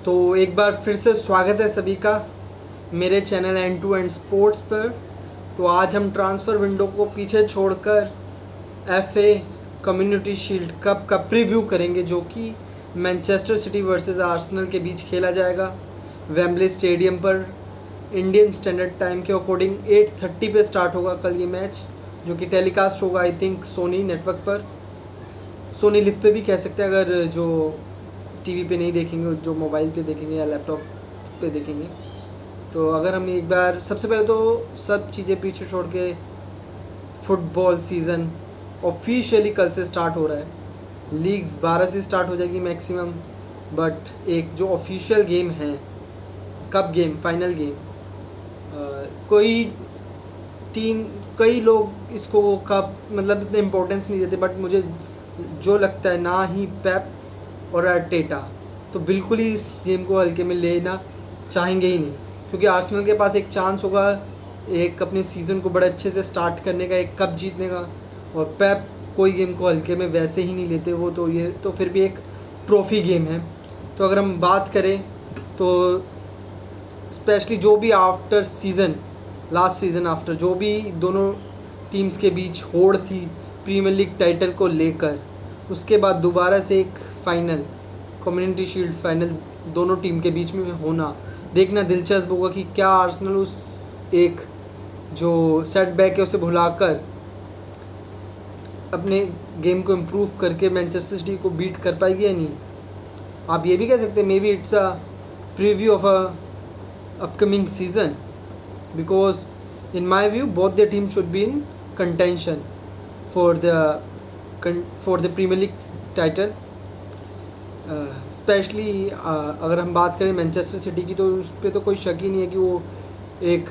तो एक बार फिर से स्वागत है सभी का मेरे channel end to end sports पर। तो आज हम ट्रांसफ़र विंडो को पीछे छोड़कर एफए कम्युनिटी शील्ड कप का प्रीव्यू करेंगे, जो कि मैनचेस्टर सिटी वर्सेस आर्सेनल के बीच खेला जाएगा वेम्बली स्टेडियम पर। इंडियन स्टैंडर्ड टाइम के अकॉर्डिंग 8:30 पे स्टार्ट होगा कल ये मैच, जो कि टेलीकास्ट होगा आई थिंक सोनी नेटवर्क पर, सोनी लिव पे भी कह सकते हैं अगर जो टीवी पे नहीं देखेंगे, जो मोबाइल पे देखेंगे या लैपटॉप पे देखेंगे। तो अगर हम एक बार सबसे पहले तो सब चीज़ें पीछे छोड़ के, फुटबॉल सीज़न ऑफिशियली कल से स्टार्ट हो रहा है। लीग्स 12 से स्टार्ट हो जाएगी मैक्सिमम, बट एक जो ऑफिशियल गेम है, कप गेम, फाइनल गेम, कोई टीम, कई लोग इसको कप मतलब इतना इम्पोर्टेंस नहीं देते, बट मुझे जो लगता है ना ही पेप और आर्टेटा तो बिल्कुल ही इस गेम को हल्के में लेना चाहेंगे ही नहीं, क्योंकि आर्सेनल के पास एक चांस होगा एक अपने सीज़न को बड़े अच्छे से स्टार्ट करने का, एक कप जीतने का। और पेप कोई गेम को हल्के में वैसे ही नहीं लेते वो, तो ये तो फिर भी एक ट्रॉफ़ी गेम है। तो अगर हम बात करें तो स्पेशली जो भी after season, last season after, जो भी दोनों टीम्स के बीच होड़ थी प्रीमियर लीग टाइटल को लेकर, उसके बाद दोबारा से एक फाइनल, कम्युनिटी शील्ड फाइनल दोनों टीम के बीच में होना, देखना दिलचस्प होगा कि क्या आर्सेनल उस एक जो सेटबैक है उसे भुलाकर अपने गेम को इम्प्रूव करके मैनचेस्टर सिटी को बीट कर पाएगी या नहीं। आप ये भी कह सकते हैं may be it's a preview of a upcoming season, because in my view both the team should be in contention for the Premier League title. Specially अगर हम बात करें मैनचेस्टर सिटी की, तो उस पर तो कोई शक ही नहीं है कि वो एक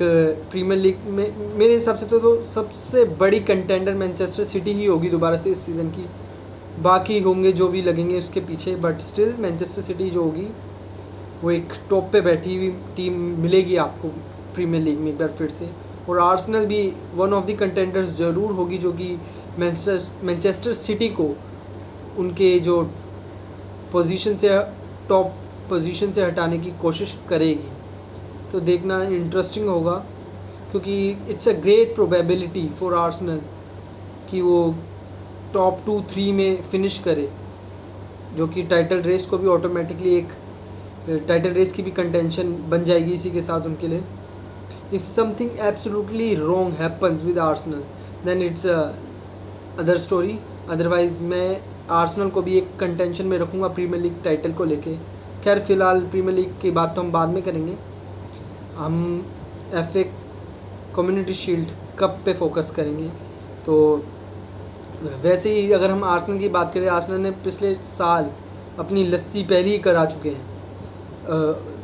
प्रीमियर लीग में मेरे हिसाब से तो सबसे बड़ी कंटेंडर मैनचेस्टर सिटी ही होगी दोबारा से इस सीज़न की। बाकी होंगे जो भी लगेंगे उसके पीछे, बट स्टिल मैनचेस्टर सिटी जो होगी वो एक टॉप पे बैठी हुई टीम मिलेगी आपको प्रीमियर लीग में एक बार फिर से। और आर्सेनल भी वन ऑफ द कंटेंडर्स ज़रूर होगी, जो कि मैनचेस्टर सिटी को उनके जो पोजीशन से, टॉप पोजीशन से हटाने की कोशिश करेगी। तो देखना इंटरेस्टिंग होगा, क्योंकि it's a great probability for Arsenal कि वो टॉप 2-3 में फिनिश करे, जो कि टाइटल रेस को भी ऑटोमेटिकली एक टाइटल रेस की भी कंटेंशन बन जाएगी इसी के साथ उनके लिए। If something absolutely wrong happens with Arsenal then it's other story. Otherwise मैं आर्सेनल को भी एक कंटेंशन में रखूँगा प्रीमियर लीग टाइटल को लेके। खैर फ़िलहाल प्रीमियर लीग की बात तो हम बाद में करेंगे, हम एफए कम्युनिटी शील्ड कप पे फोकस करेंगे। तो वैसे ही अगर हम आर्सेनल की बात करें, आर्सेनल ने पिछले साल अपनी लस्सी पहले ही करा चुके हैं,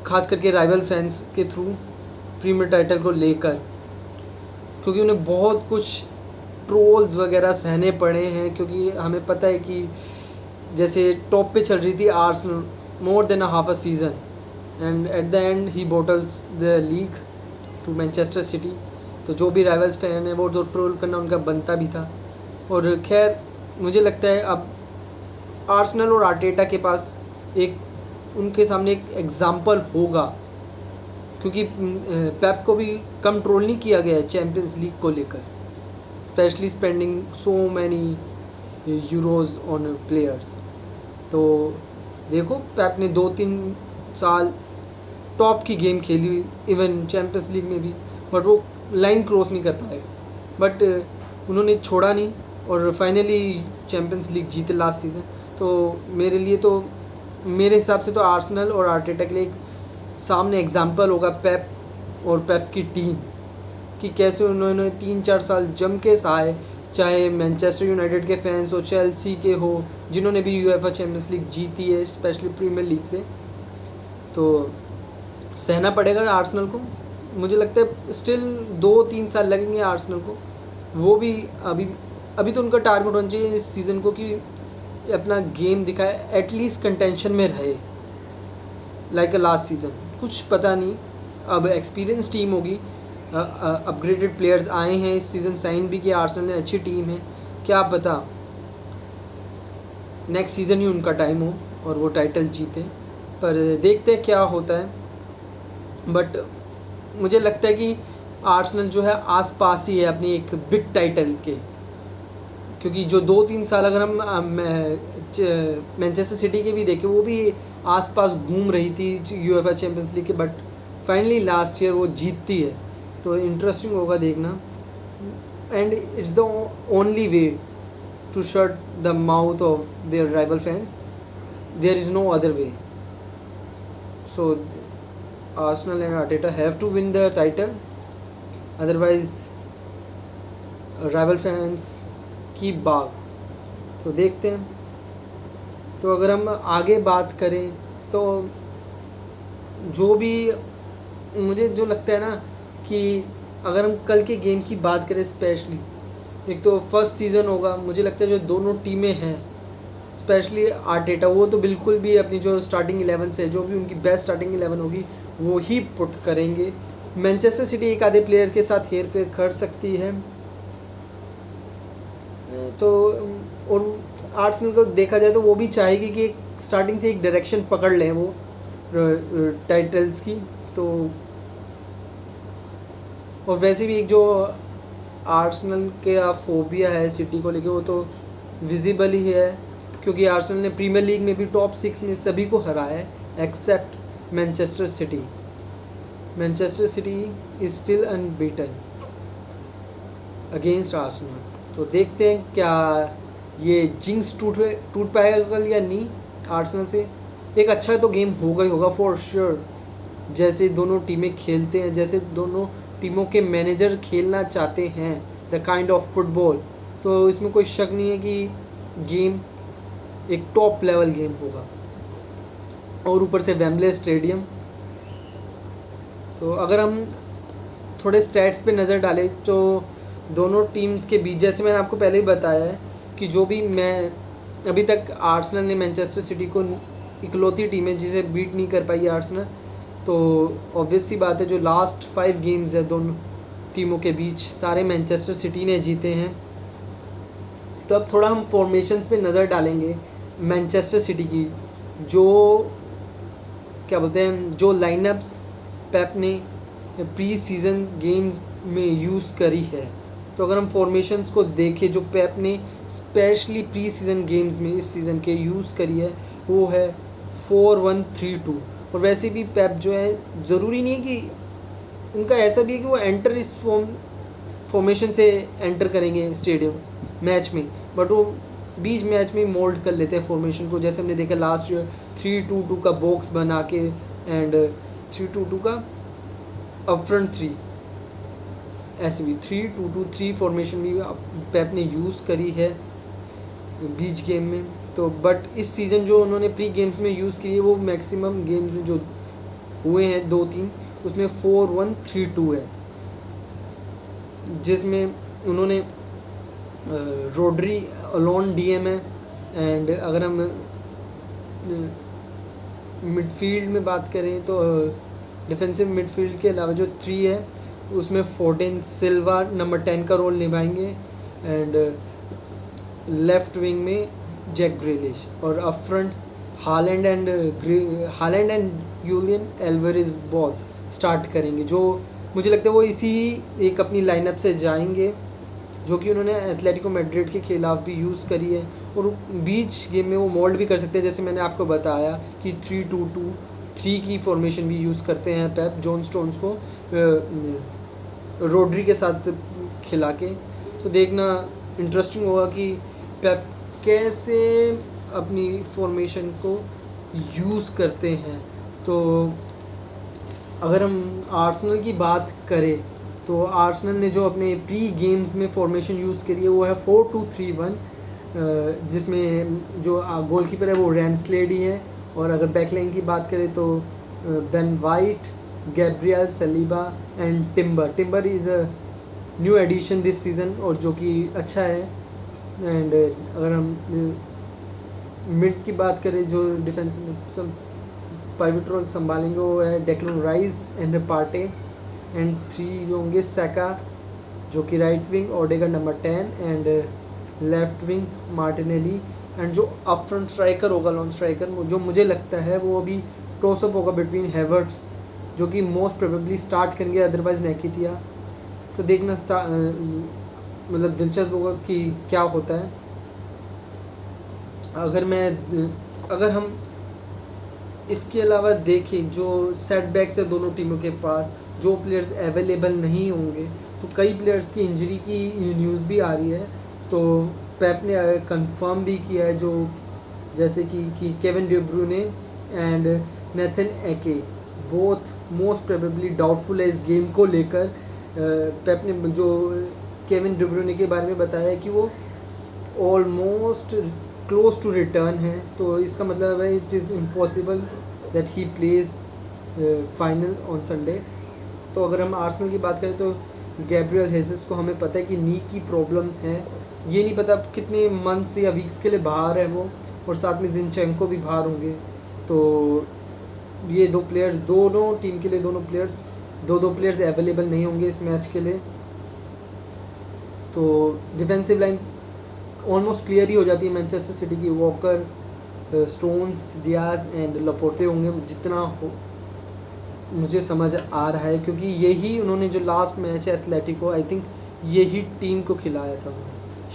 ख़ास करके राइवल फैंस के थ्रू प्रीमियर टाइटल को लेकर, क्योंकि उन्हें बहुत कुछ ट्रोल्स वगैरह सहने पड़े हैं। क्योंकि हमें पता है कि जैसे टॉप पे चल रही थी Arsenal more than half a season, and at the end he bottles the league to Manchester City. तो जो भी राइवल्स फैन है वो तो ट्रोल करना उनका बनता भी था। और खैर मुझे लगता है अब आर्सेनल और आर्टेटा के पास एक, उनके सामने एक एग्ज़ाम्पल होगा, क्योंकि पेप को भी कम ट्रोल नहीं किया गया है चैम्पियंस लीग को लेकर, specially spending so many euros on players. तो देखो पेप ने 2-3 साल टॉप की गेम खेली हुई, इवन चैम्पियंस लीग में भी, बट वो लाइन क्रॉस नहीं कर पाए। बट उन्होंने छोड़ा नहीं और फाइनली चैम्पियंस लीग जीते लास्ट सीज़न। तो मेरे लिए तो, मेरे हिसाब से तो आर्सेनल और आर्टेटा के लिए एक सामने एग्जाम्पल होगा पेप और पेप की टीम, कि कैसे उन्होंने 3-4 साल जम के सहाय, चाहे मैनचेस्टर यूनाइटेड के फैंस हो, चेल्सी के हो, जिन्होंने भी यूएफए चैम्पियंस लीग जीती है स्पेशली प्रीमियर लीग से। तो सहना पड़ेगा आर्सेनल को। मुझे लगता है स्टिल 2-3 साल लगेंगे आर्सेनल को, वो भी अभी तो उनका टारगेट होना चाहिए इस सीज़न को कि अपना गेम दिखाए, एटलीस्ट कंटेंशन में रहे लाइक अ लास्ट सीज़न। कुछ पता नहीं, अब एक्सपीरियंस टीम होगी, अपग्रेडेड प्लेयर्स आए हैं इस सीज़न, साइन भी किया आर्सेनल ने, अच्छी टीम है, क्या पता नेक्स्ट सीज़न ही उनका टाइम हो और वो टाइटल जीते। पर देखते हैं क्या होता है। बट मुझे लगता है कि आर्सेनल जो है आसपास ही है अपनी एक बिग टाइटल के, क्योंकि जो 2-3 साल अगर हम मैनचेस्टर सिटी के भी देखें, वो भी आसपास घूम रही थी यूएफए चैम्पियंस लीग के, बट फाइनली लास्ट ईयर वो जीतती है। तो इंटरेस्टिंग होगा देखना, and it's the only way to shut the mouth of their rival fans, there is no other way. So Arsenal and Arteta have to win the title, otherwise rival fans keep barks। तो देखते हैं। तो अगर हम आगे बात करें तो जो भी मुझे जो लगता है ना कि अगर हम कल के गेम की बात करें स्पेशली, एक तो फर्स्ट सीज़न होगा, मुझे लगता है जो दोनों टीमें हैं स्पेशली आर्टेटा, वो तो बिल्कुल भी अपनी जो स्टार्टिंग 11 से जो भी उनकी बेस्ट स्टार्टिंग 11 होगी वो ही पुट करेंगे। मैनचेस्टर सिटी एक आधे प्लेयर के साथ हेर फेर कर सकती है। तो और आर्सेनल को देखा जाए तो वो भी चाहेगी कि स्टार्टिंग से एक डायरेक्शन पकड़ लें वो टाइटल्स की। तो और वैसे भी एक जो आर्सेनल के फोबिया है सिटी को लेके, वो तो विजिबल ही है, क्योंकि आर्सेनल ने प्रीमियर लीग में भी टॉप 6 में सभी को हराया है except Manchester City. Manchester City is still unbeaten against Arsenal. तो देखते हैं क्या ये जिंक्स टूट पाएगा कल या नहीं आर्सेनल से। एक अच्छा तो गेम होगा ही होगा फॉर श्योर, जैसे दोनों टीमें खेलते हैं, जैसे दोनों टीमों के मैनेजर खेलना चाहते हैं, द काइंड ऑफ फुटबॉल। तो इसमें कोई शक नहीं है कि गेम एक टॉप लेवल गेम होगा, और ऊपर से वेम्बले स्टेडियम। तो अगर हम थोड़े स्टैट्स पे नज़र डालें तो दोनों टीम्स के बीच, जैसे मैंने आपको पहले ही बताया है कि जो भी मैं अभी तक आर्सेनल ने मैनचेस्टर सिटी को इकलौती टीम है जिसे बीट नहीं कर पाई आर्सेनल। तो ऑब्वियस सी बात है जो लास्ट 5 गेम्स है दोनों टीमों के बीच सारे मैनचेस्टर सिटी ने जीते हैं। तो अब थोड़ा हम फॉर्मेशंस पे नज़र डालेंगे मैनचेस्टर सिटी की, जो क्या बोलते हैं जो लाइनअप्स पेप ने प्री सीज़न गेम्स में यूज़ करी है। तो अगर हम फॉर्मेशंस को देखें जो पेप ने स्पेशली प्री सीज़न गेम्स में इस सीज़न के यूज़ करी है, वो है 4-1-3-2। और वैसे भी पेप जो है ज़रूरी नहीं है कि उनका ऐसा भी है कि वो एंटर इस फॉर्मेशन से एंटर करेंगे स्टेडियम मैच में, बट वो बीच मैच में मोल्ड कर लेते हैं फॉर्मेशन को। जैसे हमने देखा लास्ट ईयर 3-2-2 का बॉक्स बना के एंड 3-2-2 का अप फ्रंट 3, ऐसे भी 3-2-2-3 फॉर्मेशन भी पेप ने यूज़ करी है बीच गेम में। तो बट इस सीज़न जो उन्होंने प्री गेम्स में यूज़ की है वो मैक्सिमम गेम्स में जो हुए हैं 2-3 उसमें 4-1-3-2 है, जिसमें उन्होंने रोड्री अलोन डीएम है। एंड अगर हम मिडफील्ड में बात करें तो डिफेंसिव मिडफील्ड के अलावा जो 3 है उसमें फोर्टेन सिल्वा नंबर 10 का रोल निभाएंगे, एंड लेफ्ट विंग में जैक ग्रिलिश, और up front Holland and Julian Alvarez बहुत स्टार्ट करेंगे। जो मुझे लगता है वो इसी एक अपनी लाइनअप से जाएंगे जो कि उन्होंने एथलेटिको मैड्रिड के खिलाफ भी यूज़ करी है, और बीच गेम में वो मोल्ड भी कर सकते हैं। जैसे मैंने आपको बताया कि 3-2-2-3 की फॉर्मेशन भी यूज़ करते हैं पेप जॉन स्टोन्स को रोड्री के साथ खिला के। तो देखना इंटरेस्टिंग होगा कि पेप कैसे अपनी फॉर्मेशन को यूज़ करते हैं। तो अगर हम आर्सेनल की बात करें तो आर्सेनल ने जो अपने प्री गेम्स में फॉर्मेशन यूज़ करी है वो है 4-2-3-1, जिसमें जो गोलकीपर है वो रैमस्लेडी है, और अगर बैकलाइन की बात करें तो Ben White, Gabriel Saliba and Timber is a new addition this season, और जो कि अच्छा है। एंड अगर हम मिड की बात करें जो डिफेंस पाइवट रोल संभालेंगे वो है Declan Rice and Partey, and 3 जो होंगे सैका जो कि right wing, Odegaard number 10 and left wing Martinelli, and जो अप फ्रंट स्ट्राइकर होगा लॉन स्ट्राइकर जो मुझे लगता है वो अभी टॉस अप होगा बिटवीन हैवर्ट्स, जो कि मोस्ट प्रोबेबली स्टार्ट करेंगे, अदरवाइज नेकिटिया। तो देखना मतलब दिलचस्प होगा कि क्या होता है। अगर हम इसके अलावा देखें जो सेटबैक्स है दोनों टीमों के पास, जो प्लेयर्स अवेलेबल नहीं होंगे, तो कई प्लेयर्स की इंजरी की न्यूज़ भी आ रही है। तो पेप ने कंफर्म भी किया है, जो जैसे कि Kevin De Bruyne and Nathan Ake both most probably doubtful है इस गेम को लेकर। पेप ने जो केविन डी ब्रूयने के बारे में बताया है कि वो ऑलमोस्ट क्लोज टू रिटर्न है, तो इसका मतलब है it is impossible that he plays final on Sunday. तो अगर हम आर्सेनल की बात करें तो गैब्रियल हेजेस को हमें पता है कि नी की प्रॉब्लम है, ये नहीं पता कितने मंथ्स या वीक्स के लिए बाहर है वो, और साथ में जिनचेंको भी बाहर होंगे। तो ये दोनों टीम के लिए दो प्लेयर्स अवेलेबल नहीं होंगे इस मैच के लिए। तो डिफेंसिव लाइन ऑलमोस्ट क्लियर ही हो जाती है मैनचेस्टर सिटी की। वॉकर, स्टोन्स, डियाज एंड लपोटे होंगे, जितना हो मुझे समझ आ रहा है, क्योंकि यही उन्होंने जो लास्ट मैच है एथलेटिको, आई थिंक यही टीम को खिलाया था,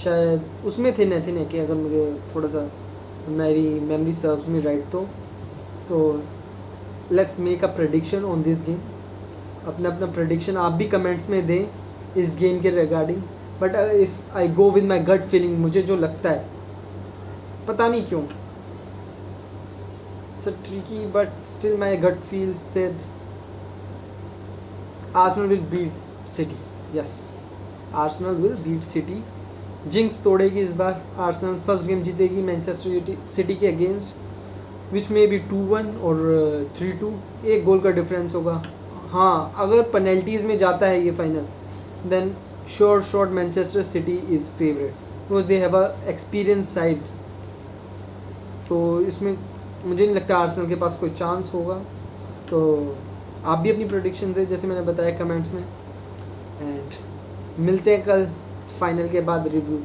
शायद उसमें थे नेथन एके, अगर मुझे थोड़ा सा मेरी मेमोरी सर्व्स मी राइट। तो let's make a prediction on this game. अपना प्रेडिक्शन आप भी कमेंट्स में दें इस गेम के regarding. But if I go with my gut feeling, मुझे जो लगता है, पता नहीं क्यों, it's a tricky but still my gut feels said Arsenal will beat City. Yes, Arsenal will beat City. Jinx तोड़ेगी इस बार आर्सेनल, फर्स्ट गेम जीतेगी मैनचेस्टर सिटी के अगेंस्ट, विच में भी 2-1 और 3-2, एक गोल का डिफरेंस होगा। हाँ, अगर पेनल्टीज़ में जाता है ये final, then sure Manchester City is favourite because they have a experience side. तो इसमें मुझे नहीं लगता आर्सेनल के पास कोई चांस होगा। तो आप भी अपनी प्रेडिक्शन दें जैसे मैंने बताया कमेंट्स में, एंड मिलते हैं कल फाइनल के बाद रिव्यू।